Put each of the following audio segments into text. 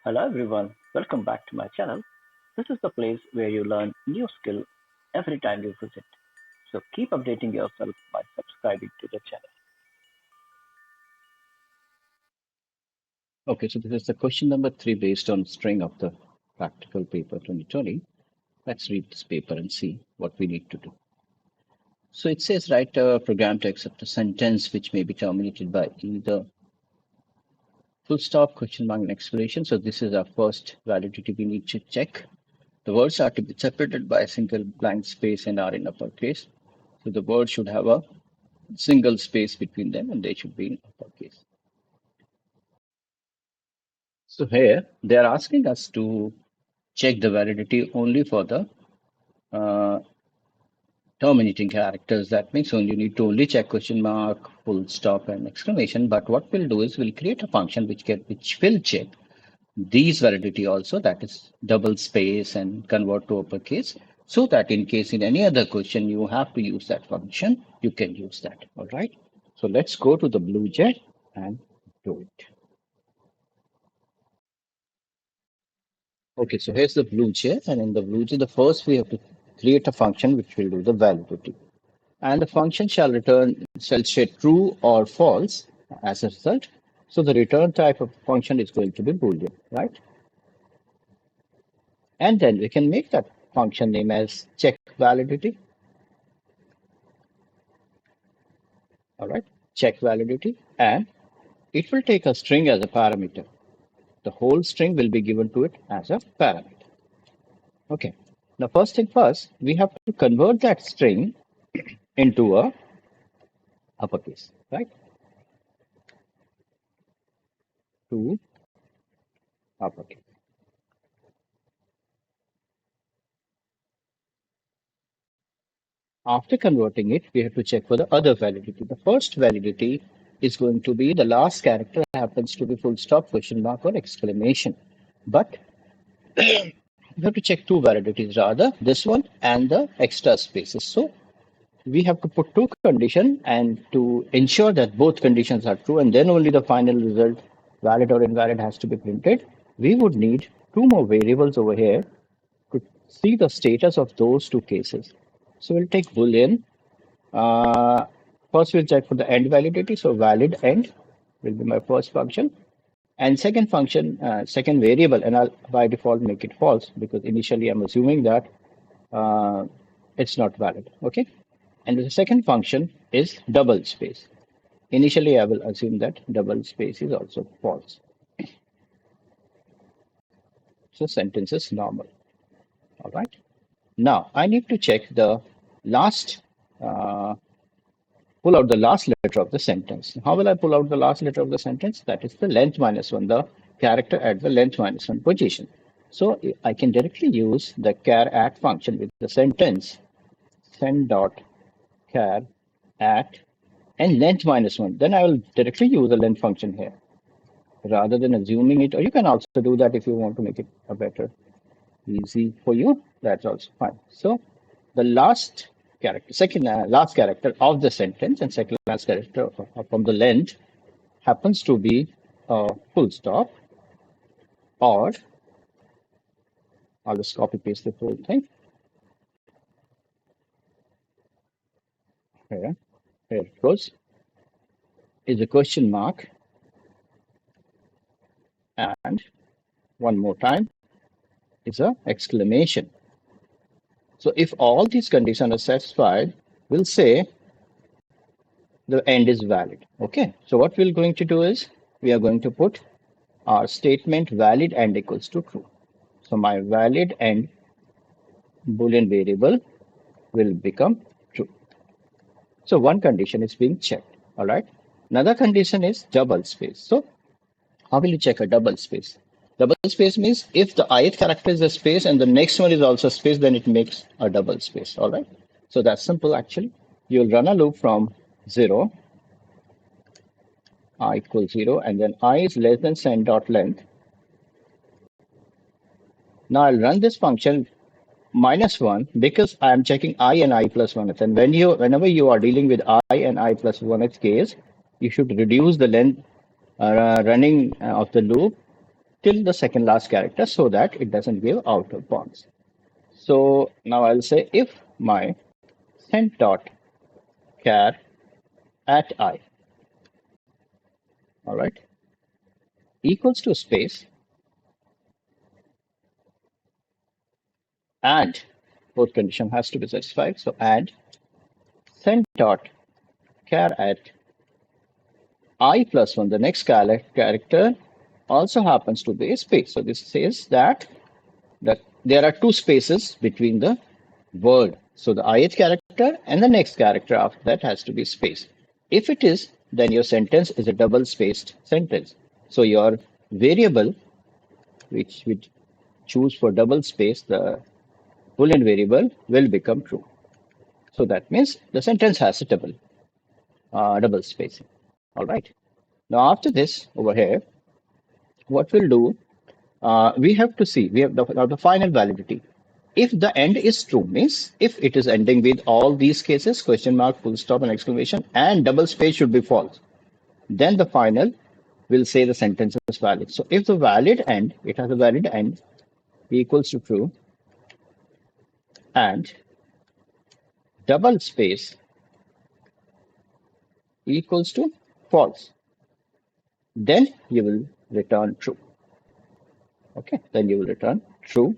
Hello everyone, welcome back to my channel. This is the place where you learn new skill every time you visit. So keep updating yourself by subscribing to the channel. Okay, so this is the question number 3 based on string of the practical paper 2020. Let's read this paper and see what we need to do. So it says write a program to accept a sentence which may be terminated by either full stop, question mark, and exclamation. So this is our first validity we need to check. The words are to be separated by a single blank space and are in uppercase. So the word should have a single space between them and they should be in uppercase. So here they are asking us to check the validity only for the uh, terminating characters. That means only you need to only check question mark, full stop, and exclamation. But what we'll do is we'll create a function which will check these validity also, that is double space and convert to uppercase, so that in case in any other question you have to use that function, you can use that. All right. So let's go to the blue jet and do it. Okay, so here's the blue jet, and in the blue jet, the first we have to create a function which will do the validity. And the function shall say true or false as a result. So the return type of function is going to be Boolean, right? And then we can make that function name as check validity. All right, check validity, and it will take a string as a parameter. The whole string will be given to it as a parameter. Okay. Now, first thing first, we have to convert that string into a uppercase, right? To uppercase. After converting it, we have to check for the other validity. The first validity is going to be the last character happens to be full stop, question mark, or exclamation. But we have to check two validities rather, this one and the extra spaces. So we have to put two conditions and to ensure that both conditions are true and then only the final result, valid or invalid, has to be printed. We would need two more variables over here to see the status of those two cases. So we'll take Boolean. First, we'll check for the end validity. So valid end will be my first function. And second function, second variable, and I'll by default make it false because initially I'm assuming that uh, it's not valid. Okay. And the second function is double space. Initially, I will assume that double space is also false. So sentence is normal. All right. Now I need to check the last uh, pull out the last letter of the sentence. How will I pull out the last letter of the sentence? That is the length minus one, the character at the length minus one position. So I can directly use the char at function with the sentence send dot char at and length minus one. Then I will directly use the length function here rather than assuming it. Or you can also do that if you want to make it a better easy for you. That's also fine. So the last character, second last character of the sentence and second last character from the length happens to be a full stop, or I'll just copy paste the whole thing here. Here it goes. Is a question mark, and one more time is a exclamation. So if all these conditions are satisfied, we'll say the end is valid. Okay. So what we're going to do is we are going to put our statement valid and equals to true. So my valid and Boolean variable will become true. So one condition is being checked. All right. Another condition is double space. So how will you check a double space? Double space means if the ith character is a space and the next one is also a space, then it makes a double space. All right. So that's simple actually. You'll run a loop from 0, I equals 0, and then I is less than send dot length. Now I'll run this function minus 1 because I am checking I and I plus 1th. And whenever you are dealing with I and I plus 1th case, you should reduce the length running of the loop till the second last character so that it doesn't give out of bounds. So now I'll say if my send dot char at I, all right, equals to space and both condition has to be satisfied. So add send dot char at I plus 1, the next character also happens to be a space. So this says that there are two spaces between the word. So the ith character and the next character after that has to be space. If it is, then your sentence is a double spaced sentence. So your variable, which we choose for double space, the boolean variable will become true. So that means the sentence has a double spacing. All right. Now after this over here, what we'll do, we have to see, we have the final validity. If the end is true, means if it is ending with all these cases, question mark, full stop, and exclamation, and double space should be false, then the final will say the sentence is valid. So if the valid end, it has a valid end equals to true, and double space equals to false, then you will return true. Okay, then you will return true.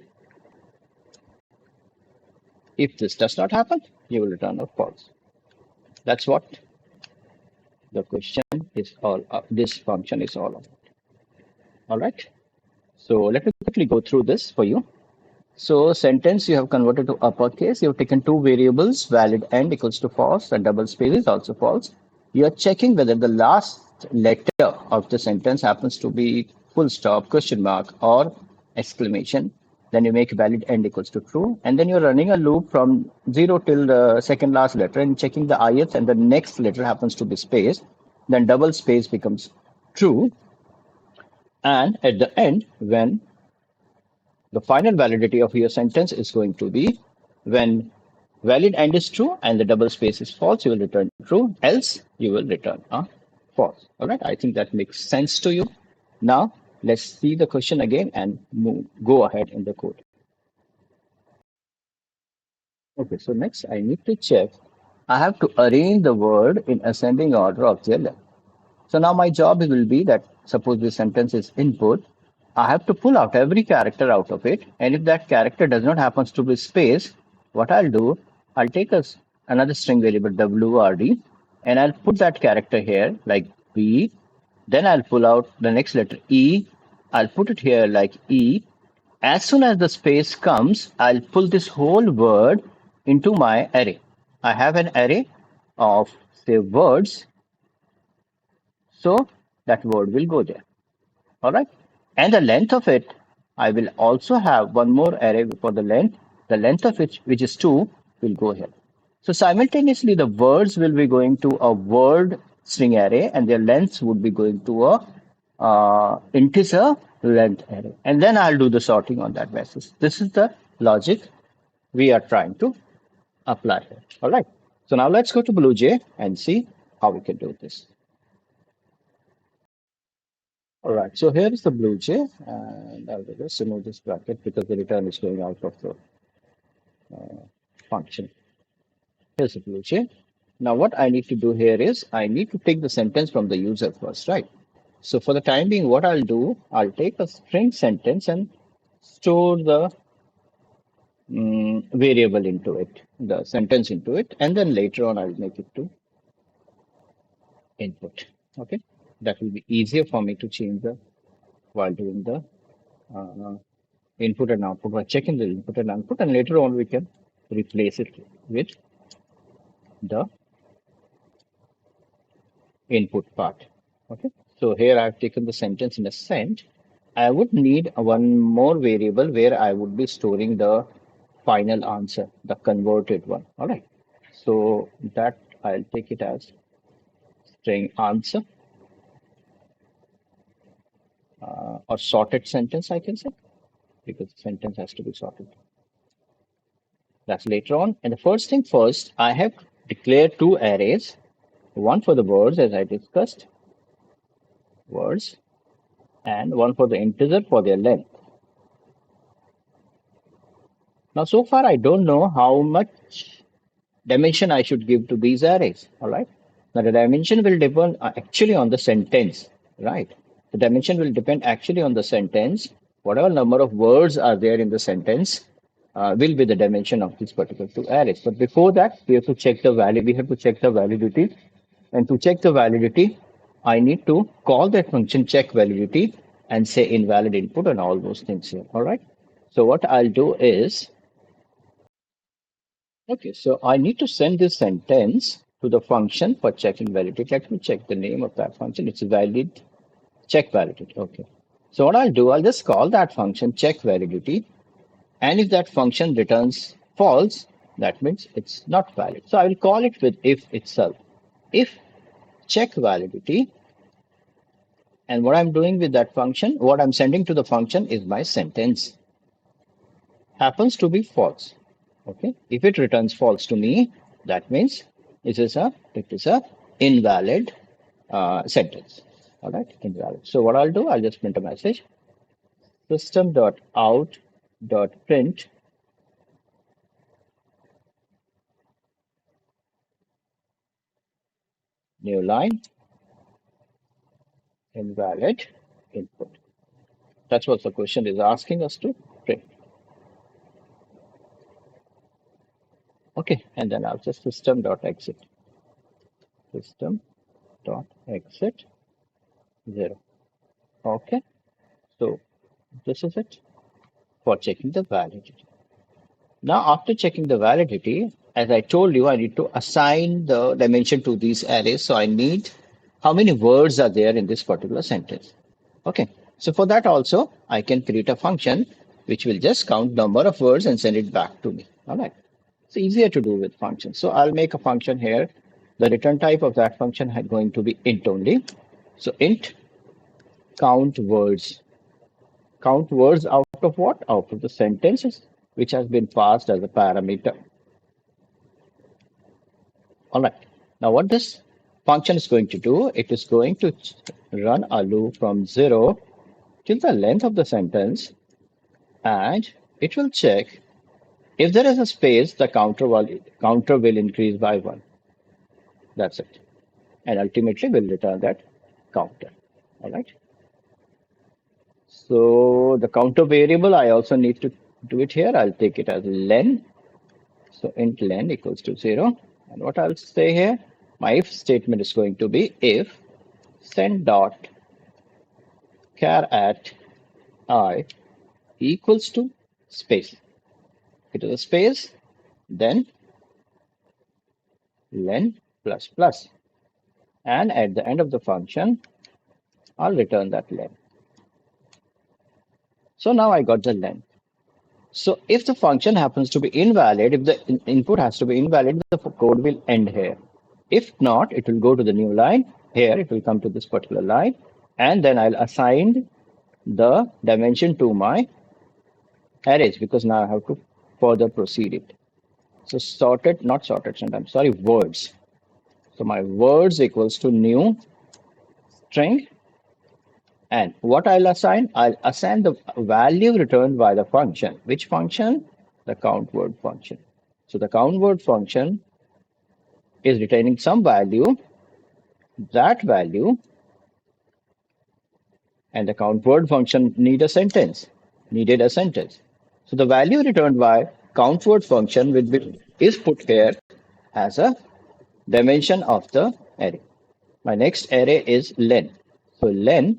If this does not happen, you will return a false. That's what the question is all. This function is all about. All right. So let me quickly go through this for you. So sentence you have converted to uppercase. You have taken two variables, valid end equals to false and double space is also false. You are checking whether the last letter of the sentence happens to be full stop, question mark, or exclamation. Then you make valid end equals to true. And then you're running a loop from 0 till the second last letter and checking the ith and the next letter happens to be space. Then double space becomes true. And at the end, when the final validity of your sentence is going to be when valid end is true and the double space is false, you will return true, else you will return false. All right, I think that makes sense to you. Now, let's see the question again and go ahead in the code. Okay, so next I need to check. I have to arrange the word in ascending order of their length. So now my job will be that suppose this sentence is input, I have to pull out every character out of it. And if that character does not happens to be space, what I'll do, I'll take another string variable WRD and I'll put that character here like B. Then I'll pull out the next letter E. I'll put it here like E. As soon as the space comes, I'll pull this whole word into my array. I have an array of say words, so that word will go there. All right. And the length of it, I will also have one more array for the length. The length of which is 2, will go here. So simultaneously, the words will be going to a word string array and their lengths would be going to a integer length array. And then I'll do the sorting on that basis. This is the logic we are trying to apply here. All right. So now let's go to BlueJ and see how we can do this. All right, so here is the blue jay, and I'll just remove this bracket because the return is going out of the function. Here's the blue jay. Now what I need to do here is I need to take the sentence from the user first, right? So for the time being, what I'll do, I'll take a string sentence and store the variable into it, the sentence into it, and then later on I'll make it to input. Okay, that will be easier for me to change the while doing the uh, input and output by checking the input and output, and later on we can replace it with the input part. Okay, so here I've taken the sentence in a sent. I would need one more variable where I would be storing the final answer, the converted one. All right, so that I'll take it as string answer or sorted sentence, I can say, because the sentence has to be sorted. That's later on. And the first thing first, I have declared two arrays, one for the words as I discussed, words, and one for the integer for their length. Now, so far, I don't know how much dimension I should give to these arrays. All right. Now, the dimension will depend actually on the sentence, right? The dimension will depend actually on the sentence. Whatever number of words are there in the sentence will be the dimension of this particular two arrays. But before that, we have to check the value. We have to check the validity. And to check the validity, I need to call that function check validity and say invalid input and all those things here. All right. So what I'll do is, okay, so I need to send this sentence to the function for checking validity. Let me check the name of that function. It's valid, check validity. Okay. So what I'll do, I'll just call that function check validity. And if that function returns false, that means it's not valid. So I will call it with if itself. If check validity, and what I'm doing with that function, what I'm sending to the function is my sentence happens to be false. Okay, if it returns false to me, that means it is a invalid sentence. All right, invalid. So what I'll do, I'll just print a message. System.out.print new line invalid input. That's what the question is asking us to print. Okay, and then I'll just system.exit. System.exit 0. Okay, so this is it for checking the validity. Now, after checking the validity, as I told you, I need to assign the dimension to these arrays. So I need how many words are there in this particular sentence. Okay, so for that also, I can create a function which will just count number of words and send it back to me. All right, it's easier to do with functions. So I'll make a function here. The return type of that function is going to be int only. So int count words. Count words out of what? Out of the sentences which has been passed as a parameter. All right. Now what this function is going to do, it is going to run a loop from 0 till the length of the sentence, and it will check if there is a space, the counter will increase by 1. That's it. And ultimately will return that counter. All right. So the counter variable, I also need to do it here. I'll take it as len. So int len equals to 0. And what I'll say here, my if statement is going to be if send dot char at I equals to space. It is a space, then len plus plus. And at the end of the function, I'll return that len. So now I got the len. So if the function happens to be invalid, if the input has to be invalid, the code will end here. If not, it will go to the new line. Here, it will come to this particular line. And then I'll assign the dimension to my arrays because now I have to further proceed it. So sorted, not sorted, I'm sorry, words. So my words equals to new string. And what I'll assign the value returned by the function. Which function? The count word function. So the count word function is returning some value, that value, and the count word function needed a sentence. So the value returned by count word function is put here as a dimension of the array. My next array is len. So len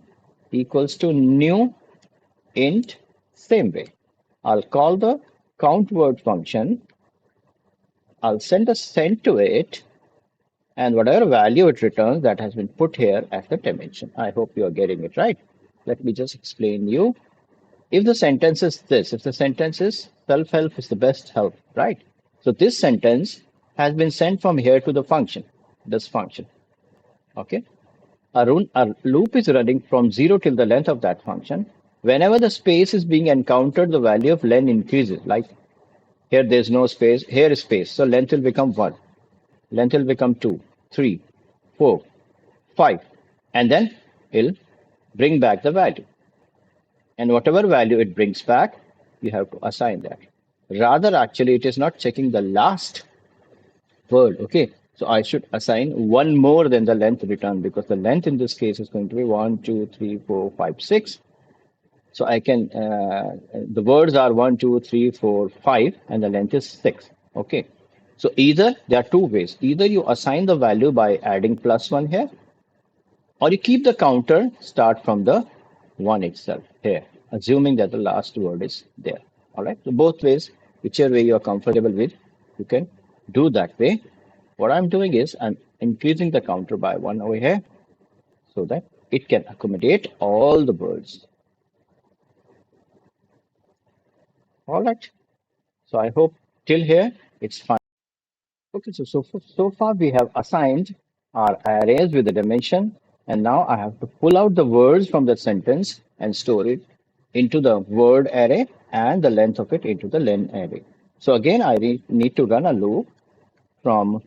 equals to new int same way. I'll call the count word function. I'll send a send to it, and whatever value it returns, that has been put here as the dimension. I hope you are getting it right. Let me just explain you. If the sentence is this, if the sentence is self-help is the best help, right? So this sentence has been sent from here to the function, this function. Okay. A loop is running from 0 till the length of that function. Whenever the space is being encountered, the value of len increases. Like here, there's no space. Here is space. So length will become 1. Length will become 2, 3, 4, 5. And then it'll bring back the value. And whatever value it brings back, you have to assign that. Rather, actually, it is not checking the last word. Okay, so I should assign one more than the length returned because the length in this case is going to be 1, 2, 3, 4, 5, 6. So I can, the words are 1, 2, 3, 4, 5, and the length is 6. Okay. So either there are two ways. Either you assign the value by adding +1 here, or you keep the counter start from the 1 itself here, assuming that the last word is there. All right. So both ways, whichever way you are comfortable with, you can do that way. What I'm doing is I'm increasing the counter by 1 over here so that it can accommodate all the words. All right. So I hope till here it's fine. Okay, so far we have assigned our arrays with a dimension, and now I have to pull out the words from the sentence and store it into the word array and the length of it into the len array. So again, I need to run a loop from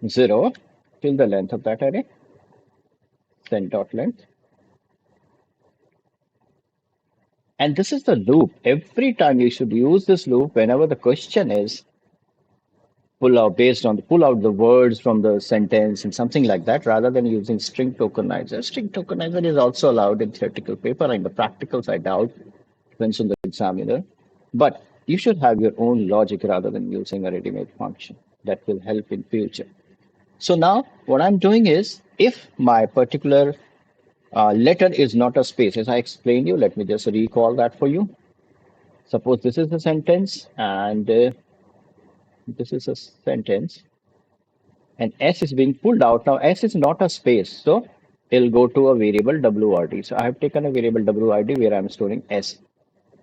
0 till the length of that array, send.length. And this is the loop. Every time you should use this loop whenever the question is pull out based on pull out the words from the sentence and something like that rather than using string tokenizer. String tokenizer is also allowed in theoretical paper. In the practicals, I doubt, depends on the examiner. But you should have your own logic rather than using a ready-made function. That will help in future. So now what I'm doing is if my particular letter is not a space, as I explained you, let me just recall that for you. Suppose this is a sentence and this is a sentence and S is being pulled out. Now S is not a space, so it'll go to a variable WRD. So I have taken a variable WRD where I'm storing S.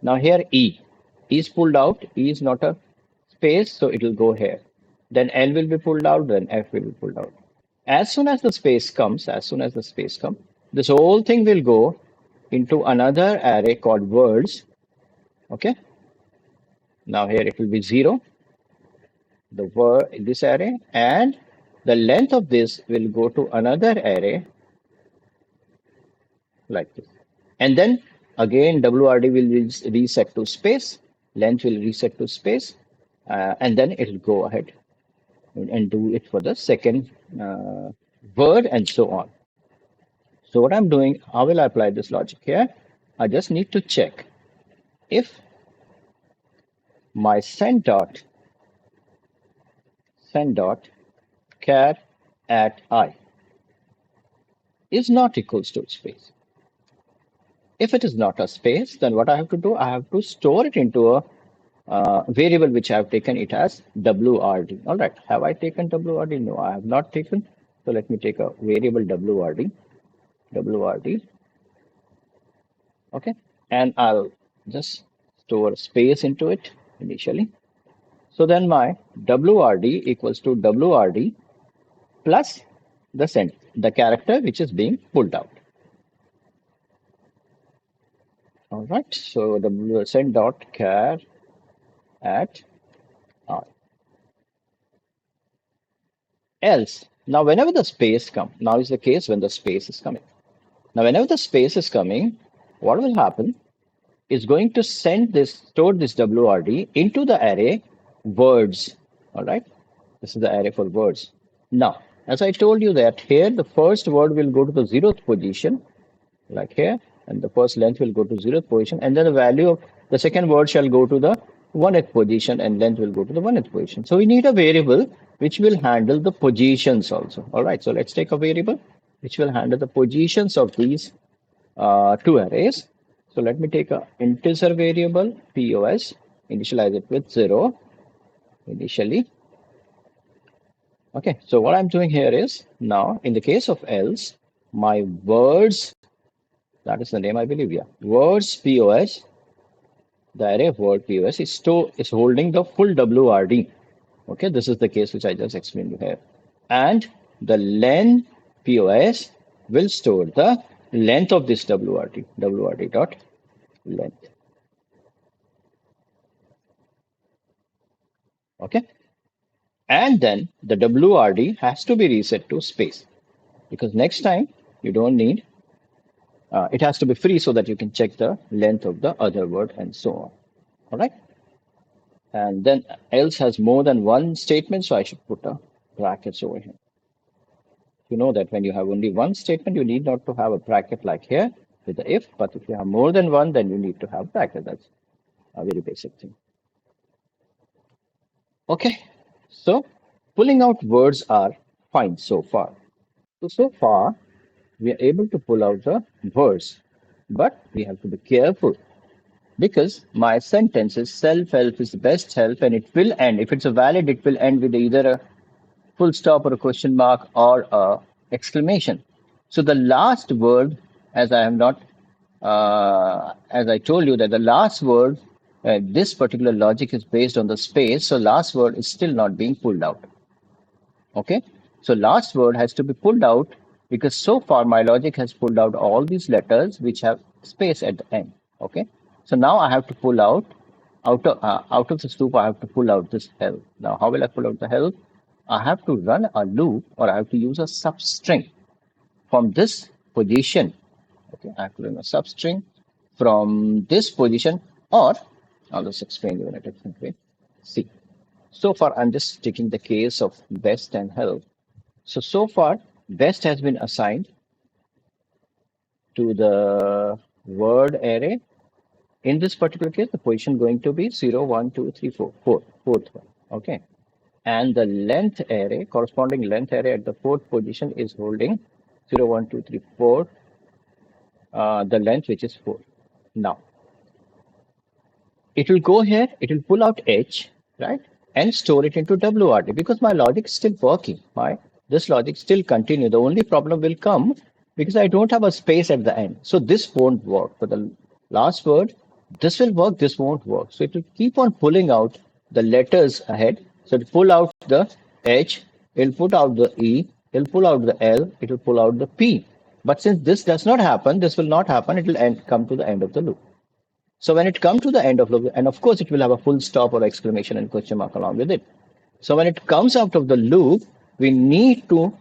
Now here E is pulled out. E is not a space, so it will go here. Then L will be pulled out, then F will be pulled out. As soon as the space comes, this whole thing will go into another array called words. Okay. Now here it will be 0, the word this array, and the length of this will go to another array like this. And then again, WRD will reset to space, length will reset to space, and then it will go ahead and do it for the second word and so on. So what I'm doing, how will I apply this logic here? I just need to check if my send dot char at I is not equals to space. If it is not a space, then what I have to do, I have to store it into a variable which I have taken it as WRD. All right, have I taken WRD? No, I have not taken. So let me take a variable WRD, okay, and I'll just store space into it initially. So then my WRD equals to WRD plus the character which is being pulled out. All right, so send dot char at I. Else, now whenever the space comes, now is the case when the space is coming. Now whenever the space is coming, what will happen is going to store this WRD into the array words. All right, this is the array for words. Now, as I told you that here the first word will go to the 0th position, like here, and the first length will go to 0th position, and then the value of the second word shall go to the 1th position, and length will go to the 1th position. So we need a variable which will handle the positions also. All right, so let's take a variable which will handle the positions of these two arrays. So let me take a integer variable POS, initialize it with 0 initially. Okay, so what I'm doing here is now in the case of else, my words, that is the name I believe, yeah, words POS, the array of word POS is holding the full WRD. Okay, this is the case which I just explained here. And the len POS will store the length of this WRD dot length. Okay, and then the WRD has to be reset to space because next time you don't need It has to be free so that you can check the length of the other word and so on. All right. And then else has more than one statement, so I should put a brackets over here. You know that when you have only one statement, you need not to have a bracket like here with the if, but if you have more than one, then you need to have bracket. That's a very basic thing. Okay, so pulling out words are fine so far. So far, we are able to pull out the words, but we have to be careful because my sentence is self-help is the best help and it will end. If it's a valid, it will end with either a full stop or a question mark or a exclamation. So the last word, as I have not, as I told you that the last word, this particular logic is based on the space. So last word is still not being pulled out. Okay. So last word has to be pulled out because so far my logic has pulled out all these letters which have space at the end. Okay. So now I have to pull out of the loop. I have to pull out this help. Now how will I pull out the help? I have to run a loop or I have to use a substring from this position. Okay. I have to run a substring from this position or I'll just explain you in a different way. See. So far, I'm just taking the case of best and help. So far, best has been assigned to the word array. In this particular case, the position going to be 0, 1, 2, 3, 4, 4, fourth one. Okay. And the length array, corresponding length array at the fourth position is holding 0, 1, 2, 3, 4, the length which is 4. Now, it will go here, it will pull out H, right? And store it into WRT because my logic is still working. This logic still continue. The only problem will come because I don't have a space at the end. So this won't work. For the last word, this will work, this won't work. So it will keep on pulling out the letters ahead. So it pull out the H, it'll put out the E, it'll pull out the L, it'll pull out the P. But since this does not happen, this will not happen, it will come to the end of the loop. So when it comes to the end of loop, and of course it will have a full stop or exclamation and question mark along with it. So when it comes out of the loop, we need to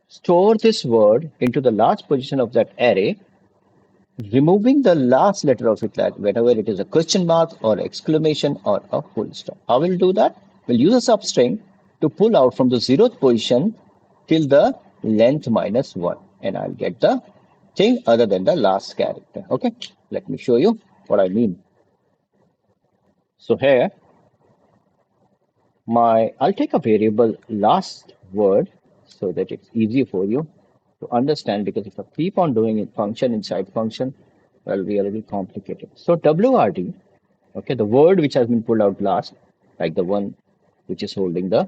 store this word into the last position of that array, removing the last letter of it, like whether it is a question mark or exclamation or a full stop. How will we do that? We'll use a substring to pull out from the 0th position till the length minus 1. And I'll get the thing other than the last character. Okay, let me show you what I mean. So here, I'll take a variable last word so that it's easy for you to understand because if I keep on doing it function inside function, well, we are a little complicated. So WRD, okay, the word which has been pulled out last, like the one which is holding the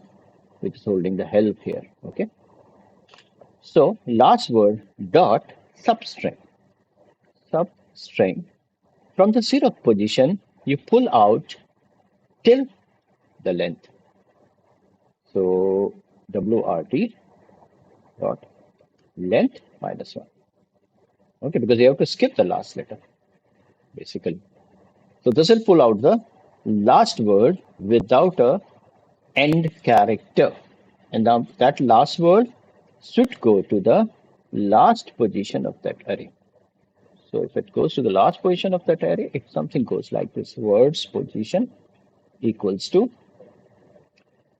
help here. Okay. So last word dot substring. Substring. From the 0th position, you pull out till the length. So WRT dot length minus 1. Okay, because you have to skip the last letter, basically. So this will pull out the last word without a end character. And now that last word should go to the last position of that array. So if it goes to the last position of that array, if something goes like this, words position equals to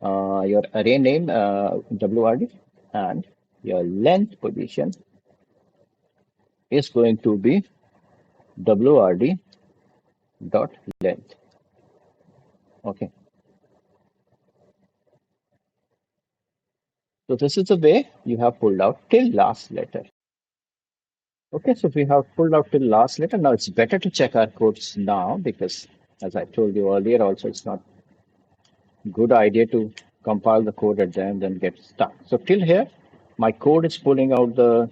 your array name WRD and your length position is going to be WRD dot length. Okay. So this is the way you have pulled out till last letter. Okay, so we have pulled out till last letter. Now it's better to check our codes now because as I told you earlier also it's not good idea to compile the code at the end and get stuck. So till here, my code is pulling out the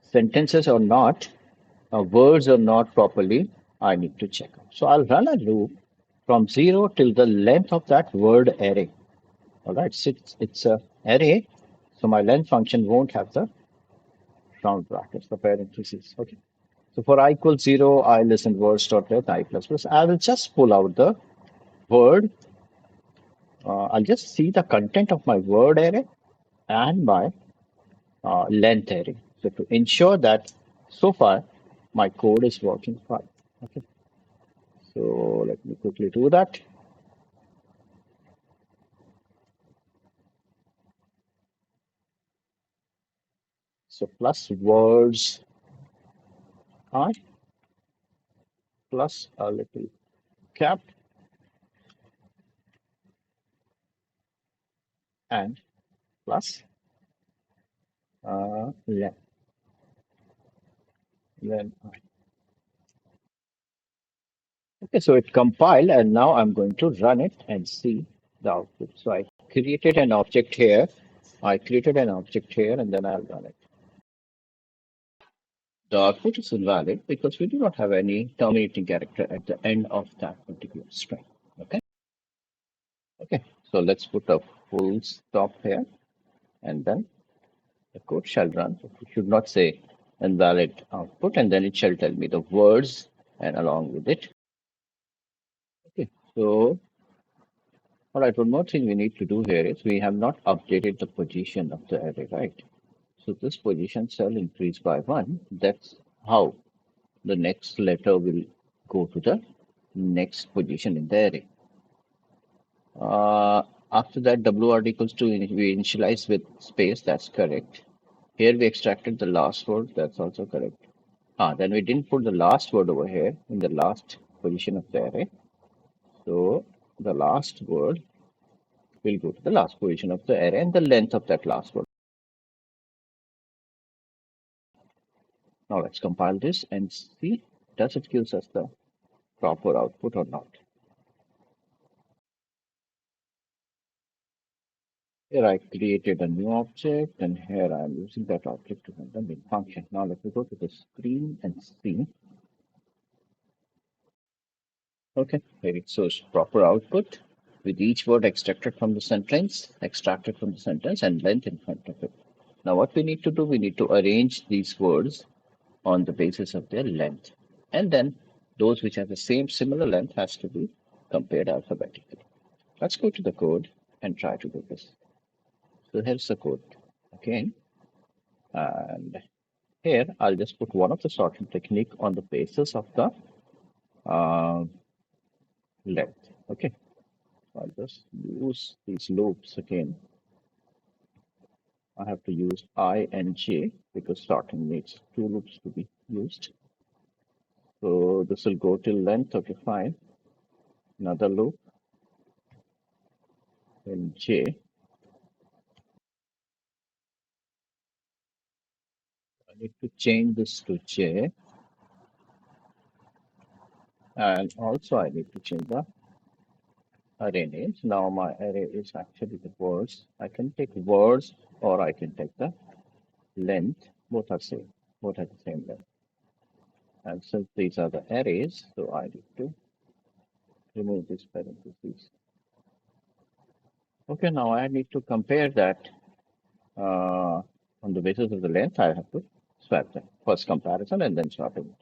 sentences or not, words or not properly. I need to check. So I'll run a loop from 0 till the length of that word array. All right, so it's a array, so my length function won't have the round brackets, the parentheses. Okay. So for I equals 0, I listen words dot length I plus plus. I will just pull out the word. I'll just see the content of my word array and my length array. So to ensure that so far my code is working fine. Okay, so let me quickly do that. So plus words I plus a little cap and plus len, len I. Okay, so it compiled and now I'm going to run it and see the output. So I created an object here. I created an object here and then I'll run it. The output is invalid because we do not have any terminating character at the end of that particular string. Okay. Okay. So let's put a full stop here and then the code shall run. So we should not say invalid output and then it shall tell me the words and along with it. Okay. So all right, one more thing we need to do here is we have not updated the position of the array, right? So this position shall increase by one. That's how the next letter will go to the next position in the array. After that, WR equals to we initialize with space. That's correct. Here we extracted the last word. That's also correct. Then we didn't put the last word over here in the last position of the array. So the last word will go to the last position of the array and the length of that last word. Now let's compile this and see does it gives us the proper output or not. Here I created a new object and here I'm using that object to run the main function. Now let me go to the screen and see. Okay, here it shows proper output with each word extracted from the sentence and length in front of it. Now what we need to do, we need to arrange these words on the basis of their length. And then those which have the same similar length has to be compared alphabetically. Let's go to the code and try to do this. So here's the code again. And here I'll just put one of the sorting technique on the basis of the uh, length. Okay. So I'll just use these loops again. I have to use I and J because sorting needs two loops to be used. So this will go till length. Okay, fine. Another loop in J. I need to change this to J. And also I need to change the array names. Now my array is actually the words. I can take words or I can take the length. Both are same. Both have the same length. And since these are the arrays, so I need to remove these parentheses. Okay, now I need to compare that on the basis of the length. I have to swap them. First comparison and then swapping.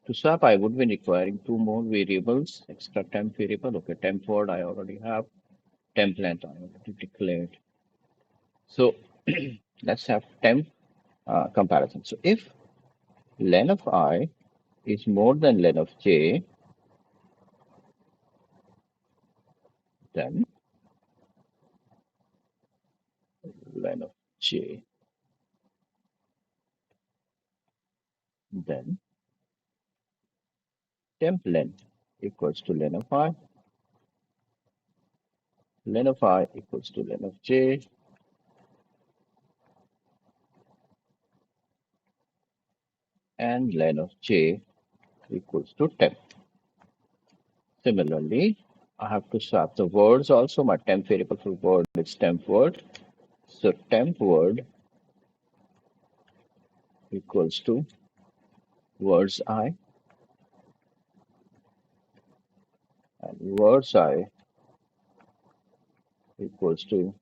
To swap, I would be requiring two more variables, extra temp variable. Okay, temp word I already have. Temp length I already declared. So let's have temp comparison. So if len of I is more than len of j, then len of j, then temp length equals to len of I, len of I equals to len of j, and len of j equals to temp. Similarly, I have to swap the words also. My temp variable for word is temp word. So temp word equals to words I, and words I equals to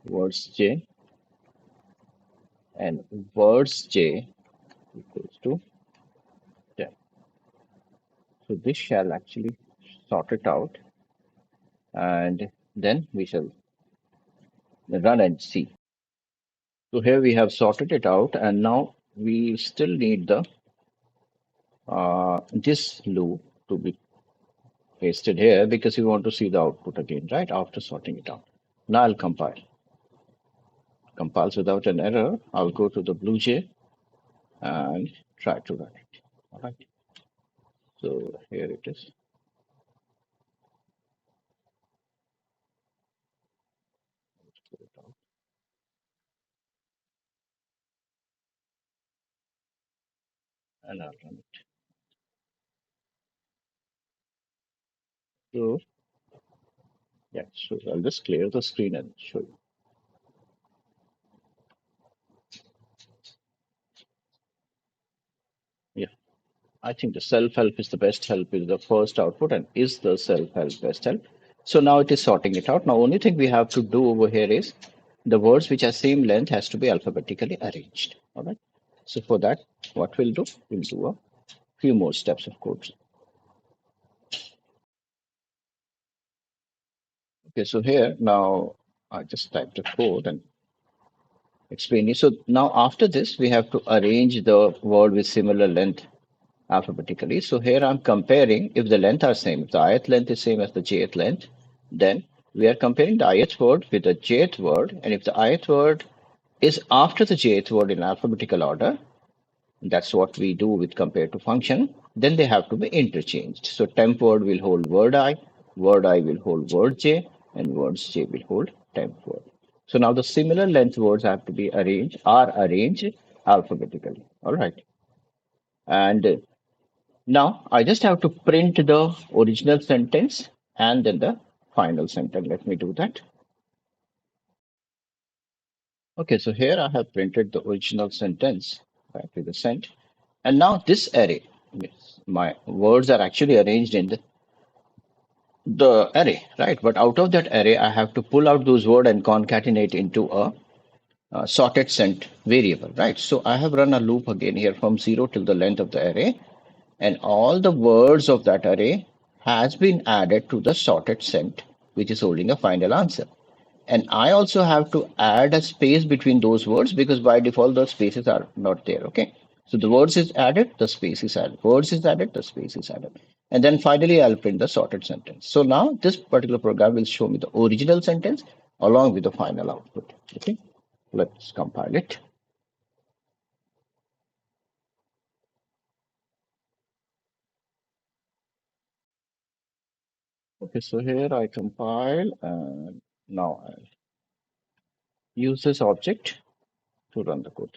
words j, and words j equals to 10. So this shall actually sort it out, and then we shall run and see. So here we have sorted it out, and now we still need the this loop to be pasted here because we want to see the output again, right? After sorting it out. Now I'll compile. Compiles without an error. I'll go to the BlueJ and try to run it. All right. So here it is. And I'll run it. So yeah, so I'll just clear the screen and show you. Yeah, I think the self-help is the best help is the first output and is the self-help best help. So now it is sorting it out. Now only thing we have to do over here is the words which are same length has to be alphabetically arranged. All right. So for that, what we'll do a few more steps of code. Okay, so here now I just typed the code and explain it. So now after this, we have to arrange the word with similar length alphabetically. So here I'm comparing if the length are same, if the ith length is same as the jth length, then we are comparing the ith word with the jth word. And if the ith word is after the jth word in alphabetical order, that's what we do with compare to function, then they have to be interchanged. So temp word will hold word I will hold word j, and words j will hold temp word. So now the similar length words have to be are arranged alphabetically. All right. And now I just have to print the original sentence and then the final sentence. Let me do that. Okay, so here I have printed the original sentence right with the sent. And now this array, yes, my words are actually arranged in the array, right? But out of that array, I have to pull out those words and concatenate into a sorted sent variable, right? So I have run a loop again here from 0 till the length of the array, and all the words of that array has been added to the sorted sent, which is holding a final answer. And I also have to add a space between those words because by default the spaces are not there. Okay. So the words is added, the space is added. Words is added, the space is added. And then finally I'll print the sorted sentence. So now this particular program will show me the original sentence along with the final output. Okay. Let's compile it. Okay, so here I compile and now I use this object to run the code.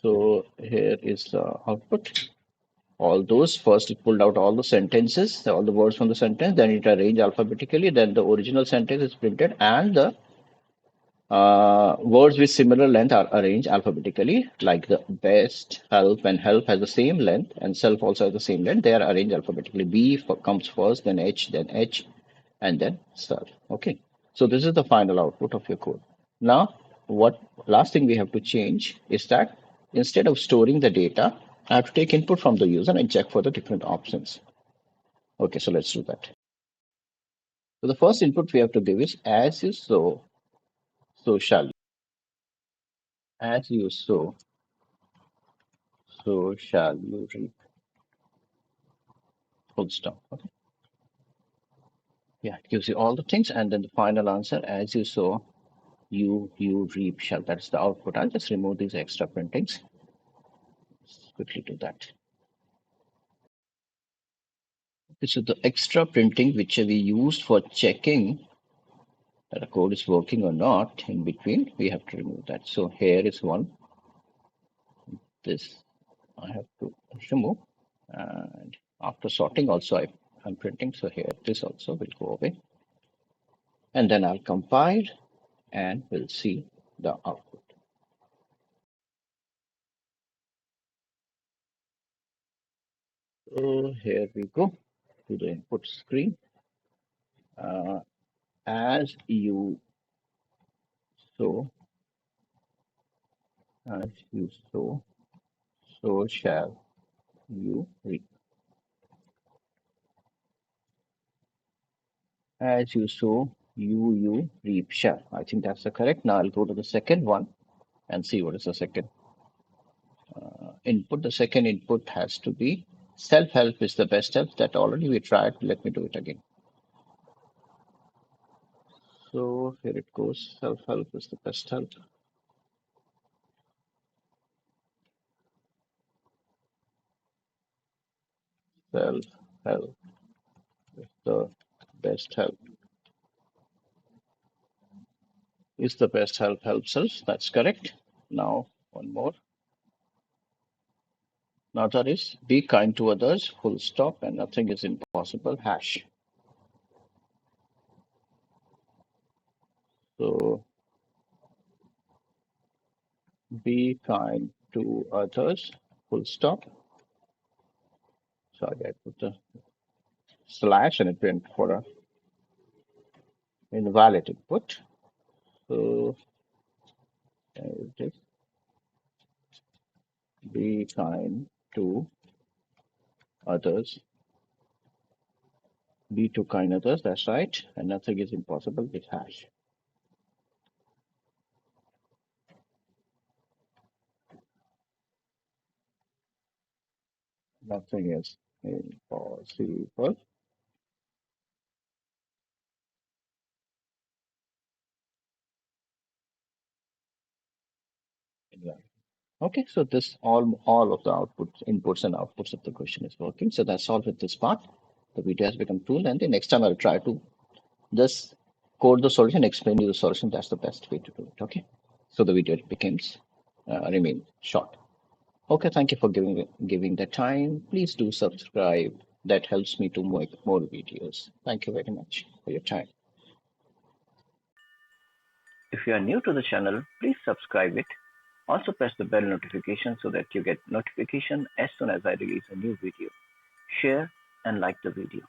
So here is the output. All those first it pulled out all the sentences, all the words from the sentence, then it arranged alphabetically, then the original sentence is printed, and the words with similar length are arranged alphabetically, like the best, help, and help has the same length, and self also has the same length. They are arranged alphabetically. Comes first, then H, and then self. Okay. So this is the final output of your code. Now, what last thing we have to change is that instead of storing the data, I have to take input from the user and check for the different options. Okay, so let's do that. So the first input we have to give is as you sow, so shall you. As you sow, so shall you reap. Full stop. Okay. Yeah, it gives you all the things, and then the final answer, as you sow, you reap shall. That's the output. I'll just remove these extra printings. Let's quickly do that. Okay, so the extra printing which we used for checking that a code is working or not in between, we have to remove that. So here is one. This I have to remove. And after sorting also I'm printing. So here this also will go away. And then I'll compile and we'll see the output. So here we go to the input screen. Uh, as you sow, as you sow, so shall you reap. As you sow, you reap shall. I think that's the correct. Now I'll go to the second one and see what is the second input. The second input has to be Self-help is the best help. That already we tried. Let me do it again. So here it goes. Self-help is the best help. Self-help is the best help. Is the best help helps us. That's correct. Now, one more. Another is be kind to others, full stop, and nothing is impossible, hash. So be kind to others, full stop. Sorry, I put the slash and it went for a invalid input. So there it is. Be kind to others. Be to kind others, that's right. And nothing is impossible with hash. Nothing is impossible. Okay, so this all of the outputs, inputs and outputs of the question is working. So that's all with this part. The video has become tool, and the next time I'll try to just code the solution, explain you the solution. That's the best way to do it. Okay, so the video becomes remain short. Okay, thank you for giving the time. Please do subscribe. That helps me to make more videos. Thank you very much for your time. If you are new to the channel, please subscribe it. Also press the bell notification so that you get notification as soon as I release a new video. Share and like the video.